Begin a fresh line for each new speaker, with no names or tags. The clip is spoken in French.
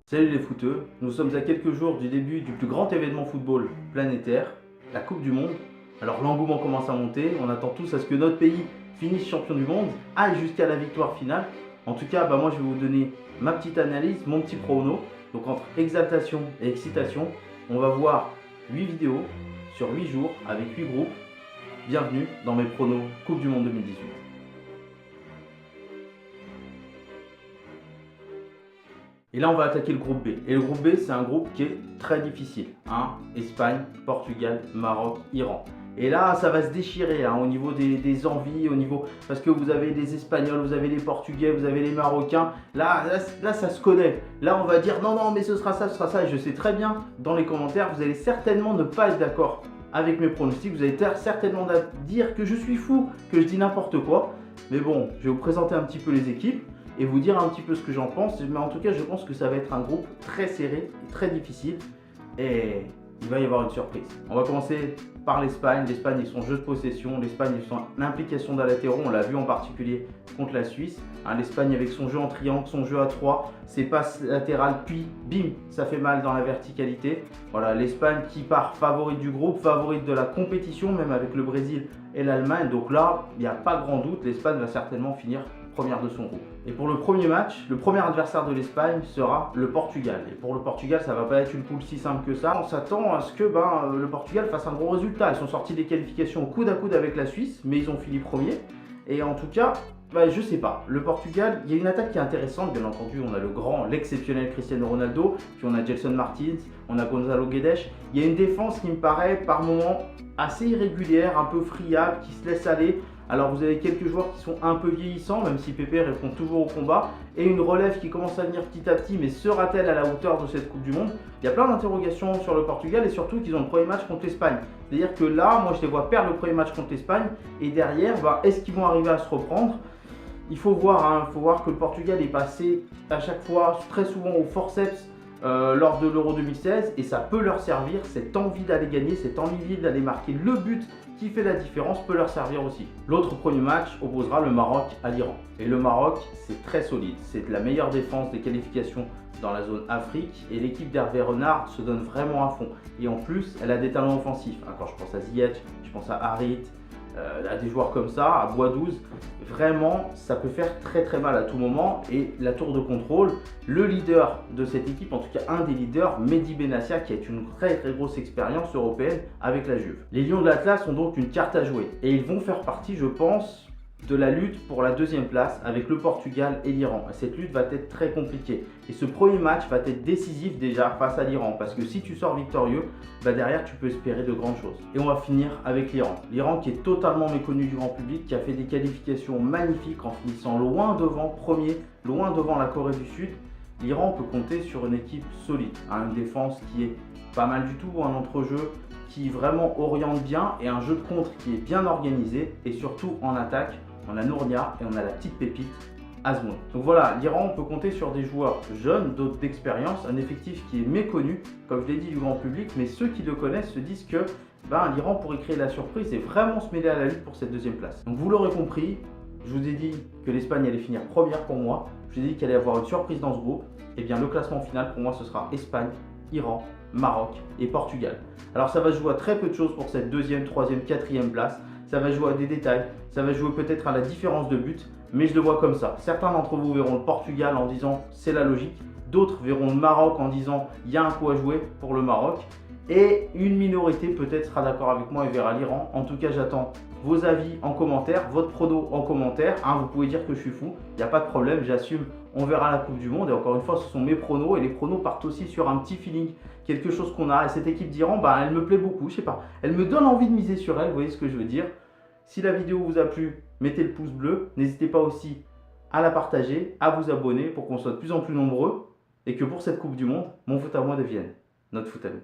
Salut les footeux, nous sommes à quelques jours du début du plus grand événement football planétaire, la Coupe du Monde. Alors l'engouement commence à monter, on attend tous à ce que notre pays finisse champion du monde, aille jusqu'à la victoire finale. En tout cas, moi je vais vous donner ma petite analyse, mon petit prono. Donc entre exaltation et excitation, on va voir 8 vidéos sur 8 jours avec 8 groupes. Bienvenue dans mes pronos Coupe du Monde 2018. Et là, on va attaquer le groupe B. Et le groupe B, c'est un groupe qui est très difficile. Espagne, Portugal, Maroc, Iran. Et là, ça va se déchirer au niveau des envies, parce que vous avez des Espagnols, vous avez les Portugais, vous avez les Marocains. Là, ça se connaît. Là, on va dire non, mais ce sera ça, ce sera ça. Et je sais très bien, dans les commentaires, vous allez certainement ne pas être d'accord avec mes pronostics. Vous allez certainement dire que je suis fou, que je dis n'importe quoi. Mais bon, je vais vous présenter un petit peu les équipes et vous dire un petit peu ce que j'en pense. Mais en tout cas, je pense que ça va être un groupe très serré et très difficile. Et il va y avoir une surprise. On va commencer par l'Espagne. L'Espagne, ils sont jeu de possession. L'Espagne, ils sont l'implication d'un latéraux. On l'a vu en particulier contre la Suisse. L'Espagne avec son jeu en triangle, son jeu à 3, ses passes latérales, puis bim, ça fait mal dans la verticalité. Voilà, l'Espagne qui part favorite du groupe, favorite de la compétition, même avec le Brésil et l'Allemagne. Donc là, il n'y a pas grand doute, l'Espagne va certainement finir première de son groupe. Et pour le premier match, le premier adversaire de l'Espagne sera le Portugal. Et pour le Portugal, ça va pas être une poule si simple que ça. On s'attend à ce que le Portugal fasse un gros résultat. Ils sont sortis des qualifications coude à coude avec la Suisse, mais ils ont fini premier. Et en tout cas, je sais pas. Le Portugal, il y a une attaque qui est intéressante. Bien entendu, on a l'exceptionnel Cristiano Ronaldo, puis on a Gelson Martins, on a Gonzalo Guedes. Il y a une défense qui me paraît par moments assez irrégulière, un peu friable, qui se laisse aller. Alors vous avez quelques joueurs qui sont un peu vieillissants, même si Pepe répond toujours au combat, et une relève qui commence à venir petit à petit, mais sera-t-elle à la hauteur de cette Coupe du Monde? Il y a plein d'interrogations sur le Portugal, et surtout qu'ils ont le premier match contre l'Espagne. C'est-à-dire que là, moi je les vois perdre le premier match contre l'Espagne, et derrière, est-ce qu'ils vont arriver à se reprendre? Il faut voir, que le Portugal est passé à chaque fois, très souvent au forceps, lors de l'Euro 2016, et ça peut leur servir. Cette envie d'aller gagner, cette envie d'aller marquer le but qui fait la différence peut leur servir aussi. L'autre premier match opposera le Maroc à l'Iran. Et le Maroc, c'est très solide. C'est la meilleure défense des qualifications dans la zone Afrique. Et l'équipe d'Hervé Renard se donne vraiment à fond. Et en plus, elle a des talents offensifs. Quand je pense à Ziyech, je pense à Harit, à des joueurs comme ça, à Bois-12, vraiment ça peut faire très très mal à tout moment. Et la tour de contrôle, le leader de cette équipe, en tout cas un des leaders, Mehdi Benassia, qui a une très très grosse expérience européenne avec la Juve. Les Lions de l'Atlas ont donc une carte à jouer et ils vont faire partie, je pense, de la lutte pour la deuxième place avec le Portugal et l'Iran. Cette lutte va être très compliquée et ce premier match va être décisif déjà face à l'Iran, parce que si tu sors victorieux, derrière tu peux espérer de grandes choses. Et on va finir avec l'Iran. L'Iran qui est totalement méconnu du grand public, qui a fait des qualifications magnifiques en finissant loin devant, premier, loin devant la Corée du Sud. L'Iran peut compter sur une équipe solide, une défense qui est pas mal du tout, un entrejeu qui vraiment oriente bien et un jeu de contre qui est bien organisé, et surtout en attaque, on a Nournia et on a la petite pépite Azmoun. Donc voilà, l'Iran, on peut compter sur des joueurs jeunes, d'autres d'expérience, un effectif qui est méconnu, comme je l'ai dit, du grand public, mais ceux qui le connaissent se disent que l'Iran pourrait créer la surprise et vraiment se mêler à la lutte pour cette deuxième place. Donc vous l'aurez compris, je vous ai dit que l'Espagne allait finir première pour moi, je vous ai dit qu'il allait y avoir une surprise dans ce groupe. Et bien le classement final pour moi ce sera Espagne, Iran, Maroc et Portugal. Alors ça va jouer à très peu de choses pour cette deuxième, troisième, quatrième place. Ça va jouer à des détails, ça va jouer peut-être à la différence de but, mais je le vois comme ça. Certains d'entre vous verront le Portugal en disant c'est la logique, d'autres verront le Maroc en disant il y a un coup à jouer pour le Maroc, et une minorité peut-être sera d'accord avec moi et verra l'Iran. En tout cas, j'attends vos avis en commentaire, votre prono en commentaire. Vous pouvez dire que je suis fou, il n'y a pas de problème, j'assume. On verra la Coupe du Monde, et encore une fois, ce sont mes pronos, et les pronos partent aussi sur un petit feeling, quelque chose qu'on a. Et cette équipe d'Iran, elle me plaît beaucoup, je sais pas, elle me donne envie de miser sur elle, vous voyez ce que je veux dire. Si la vidéo vous a plu, mettez le pouce bleu, n'hésitez pas aussi à la partager, à vous abonner pour qu'on soit de plus en plus nombreux, et que pour cette Coupe du Monde, mon foot à moi devienne notre foot à nous.